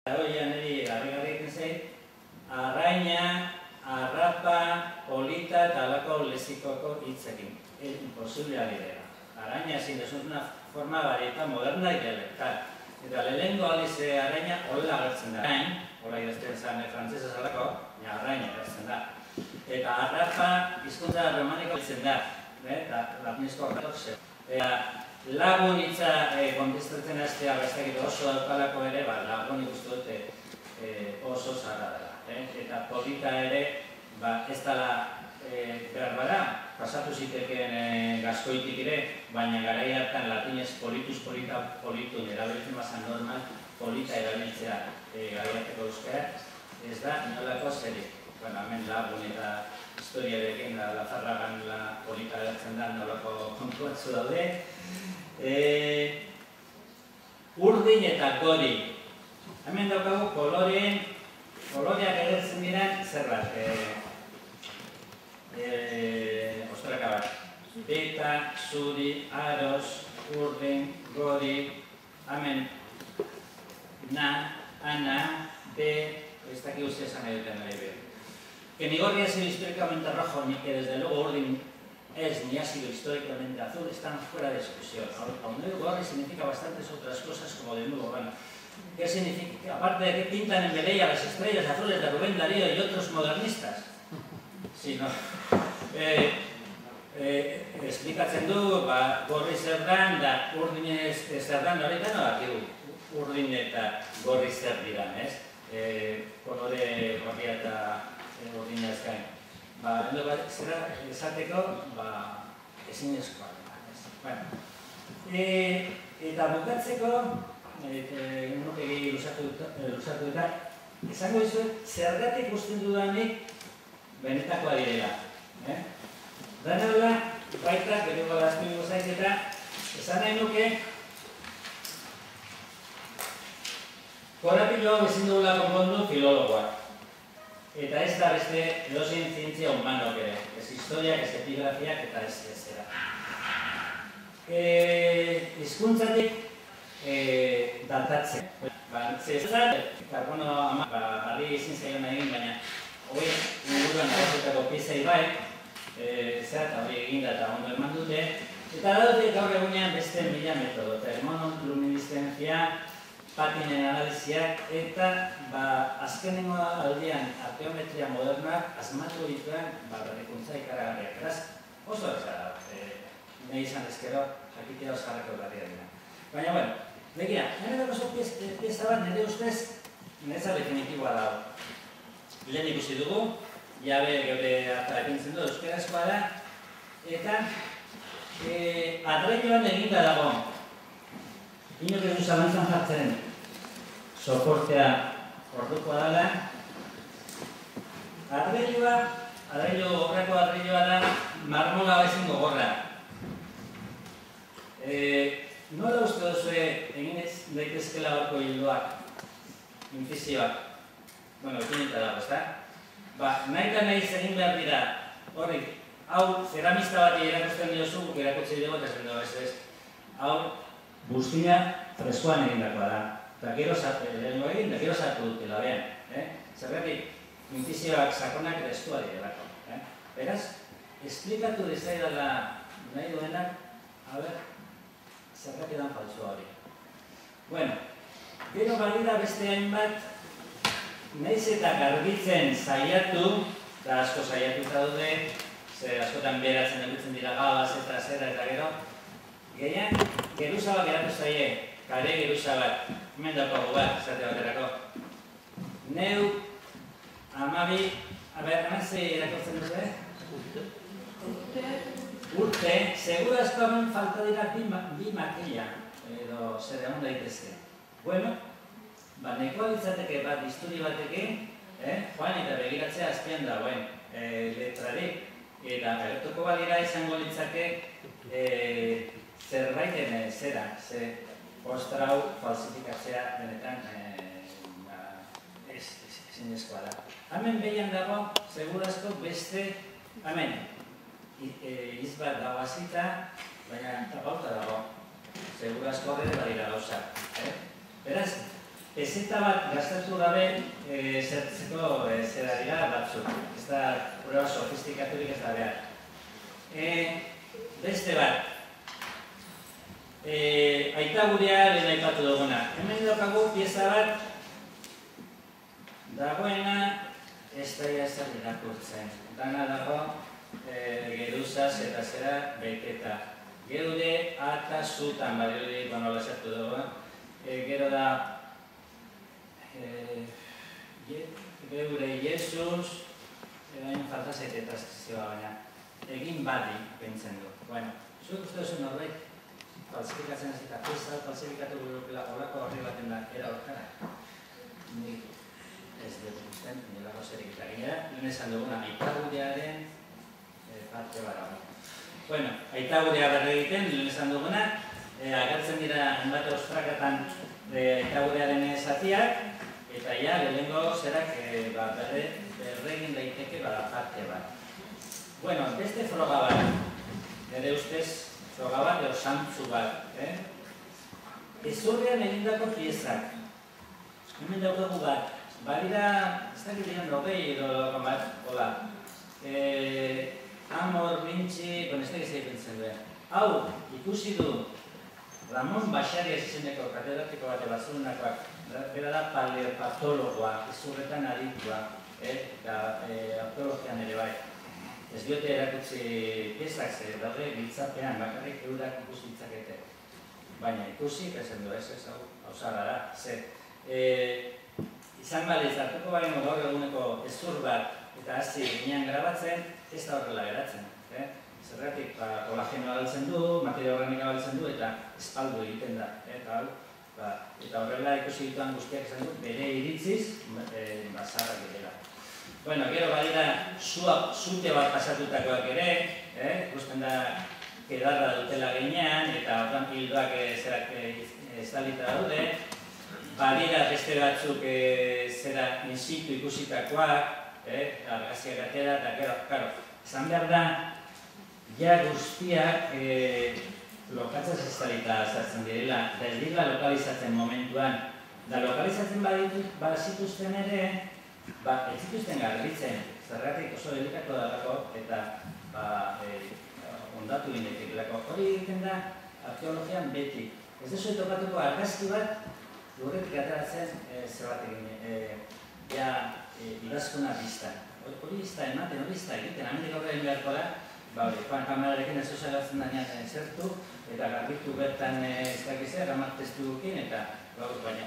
Hoia niri garri egiten zait, arraina, arrapa, polita eta alako lexikoko hitzekin. Imposiblea dira. Araña ezin es una forma varieta moderna y dialectal. Eta lehenengo aldiz araña hola agertzen da. Hola idazten zen frantzesa zelako, arraina agertzen da. Eta arrapa hizkuntza romaniko agertzen da. Eta latinezko ortodoxo. Lagun hitza kontestatzen hastea bestakit oso daukalako ere, lagun ikustu dute oso zaharra dela. Eta polita ere, ez dela behar bada, pasatu zitekeen Gaskoitik ere, baina garai hartan latinez politus, polita, politun erabiltzen bazan normal, polita erabiltzea garaiateko euskara, ez da inolako zerik. Hemen lagun eta historiarekin Lazarragan polita eratzen da nolako kontu batzu daude. Urdin eta gori. Hemen daukagu koloreak egertzen diren zerbait. Ostraka bat. Beta, zuri, aros, urdin, gori. Hemen na, ana, be, ez dakik uste esan eduten nahi be. Que ni gorri ha sido históricamente rojo, ni que desde luego urdin es ni ha sido históricamente azul, están fuera de discusión. Aunque gorri significa bastantes otras cosas como de nuevo. Bueno, ¿qué significa? Aparte de que pintan en Belella las estrellas azules de Rubén Darío y otros modernistas. Sí, no. Explikatzen du, gorri zer dan, da urdin zer dan, horretan no urdin eta gorri zer diran, ez? Kolore gorria eta urdina ez gain. Zera esateko, ezin eskoa. Eta bukatzeko, nukegi lusatu eta, esango dizuet, zergatik usten dudanik benetakoa direla. Danaula, baita, gero balaztu dugu zaiz eta, esan nahi nuke, korapilo hau ezin dugula konpondu filologoak. Eta ez da beste edozein zientzia humanok ere, ez historiak, ez epigrafiak eta ez zera. Hizkuntzatik datatzen. Zezat, karbono harri ezin zaion egin, baina hori inguruan agatutako piezai bai, zera hori eginda eta ondo eman dute. Eta daute gaur egunean beste 1000 metodo, termonoluminiscentzia, patinen analiziak eta azkenengo aldian arkeometria modernak asmatu dituen berrikuntza ikaragarriak. Beraz, oso ezara, nahi izan ezkero, jakitea oskarrako garria dira. Baina, bueno, begira, nire dago oso pieza bat nire ustez nireza definitiboa dago. Lehen ikusi dugu, jabe geure hartara ipintzen du, euskarazkoa da, eta adreioan eginda dago. Inok ez du zalantzan jartzen soportea ordukoa dela. Horreko adreilua da marmola bezin gogorra. Nola uste duzue egin ez daitezkela horko hildoak, infizioak? Bueno, ikinita dago, ezta? Nahi eta nahi egin behar dira, horri, hau ceramista bati erakusten diozu, guk erakutsi dugu eta zen dugu ez. Hau, guztia freskoan egindakoa da. Eta gero sartu dutela, behan. Zergatik, infizioak sakonak eta estua direlako. Beraz, esplikatu dezaidala nahi duenak, zergatik dan faltsua hori. Bueno, gero balira beste hainbat, nahiz eta garbitzen saiatu, eta asko saiatuta dute, askotan beratzen egutzen dira gabaz eta zera eta gero, gehien, geruza bat geratu zaie, kare geruza bat, hemen daukagu bat, zate baterako. Neu, amabi, hemen ze irakortzen duzu, Urte, segurazko hemen falta dira bi makila, edo zede hon daitezke. Bueno, nekoa ditzateke bat isturi batekin, joan eta begiratzea azpian dagoen letrarik, eta gertuko balira izango litzake zerbaiten zera, ostra hau falsifikatzea benetan ezin eskoa da. Hemen behian dago, segurazko beste, hemen, izbat dago azita, baina tapauta dago. Segurazko horre badira gauza. Beraz, Peseta bat gastatu gabe zertzeko zera dira batzuk. Ez da proba sofistikaturik ez da behar. Beste bat. Aita gurea lehen aipatu duguna. Hemen daukagu pieza bat dagoena ez daia zer irakurtzen. Dana dago geruzaz eta zera beteta. Geude ata zutan badirudik nola esertu dugu. Gero da geure Jesus hain falta zaiteta zizioa baina egin badi pentsen du. Bueno, zuek uste duzu norbait falsifikatzen ez eta pieza falsifikatu gurukela horako horri baten da era horkara. Nik ez dut usten, nolako zerik eta gainera, lehen esan duguna aitagudearen parte barago. Bueno, aitagudea berre egiten, lehen esan duguna, agertzen dira hainbat ostrakatan aitagudearen zatiak, eta ja, lehenengo zerak berregin daiteke parte bat. Bueno, beste froga bat, nire ustez froga bat edo santzu bat. Ezurrean egindako piezak. Hemen daukagu bat. Badira, ez dakit diren 20 edo bat, hola. Amor, Bintzi, ez dakit zei pentzen duen. Hau, ikusi du Ramon Baxarias izeneko katedratiko bate bazurunakoak, bera da paleopatologoa, ezurretan aditua, eta arkeologian ere bai. Ez diote erakutsi piezak ze daude giltzapean, bakarrik eurak ikusi ditzakete. Baina ikusi, ezen du, ez hau hausara da, ze. Izan baliz, hartuko baino gaur eguneko ezur bat eta hasi ginean grabatzen, ez da horrela geratzen. Zergatik, kolagenoa galtzen du, materia organika galtzen du, eta espaldu egiten da. Eta horrela ikusi dituan guztiak esan du, bere iritziz, bazarrak direla. Bueno, gero badira, zute bat pasatutakoak ere, ikusten da, kedarra dutela gainean, eta hortan hildoak zerak estalita daude. Badira beste batzuk zera in situ ikusitakoak, argaziak atera, eta gero, esan behar da, ja guztiak lokatzaz estalita sartzen direla, eta ez direla lokalizatzen momentuan. Da lokalizatzen bazituzten ere, ez zituzten garbitzen, zergatik oso delikatu dalako eta ondatu indetekelako. Hori egiten da arkeologian beti. Ez duzu topatuko argazki bat, lurretik ateratzen zebat egin, idazkuna biztan. Hori izta ematen, hori izta egiten, amendik aurrein beharko da, joan kamerarekin ez oso egatzen danean zertu, eta garbitu bertan ez dakize, ramak testu dukin, eta baina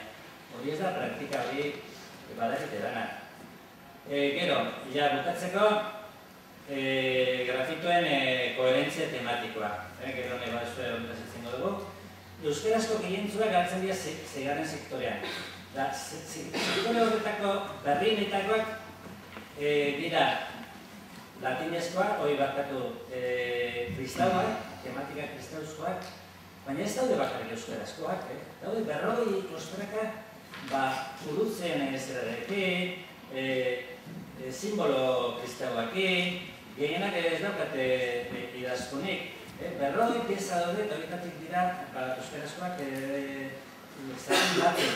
hori ez da praktika hori badakite dana. Gero, ja bukatzeko, grafitoen koherentzia tematikoa. Gero nahi baduzue horretaz izango dugu. Euskarazko gehientzuak galtzen dira zeigarren sektorean. Sektore horretako berrienetakoak dira latinezkoak, hori barkatu kristauak, tematika kristauzkoak, baina ez daude bakarrik euskarazkoak, daude 40 ostraka urutzen zerarekin, simbolo kristauakin, gehienak ez daukate idazkunik. 40 pieza daude eta horretatik dira euskarazkoak zaten batzen.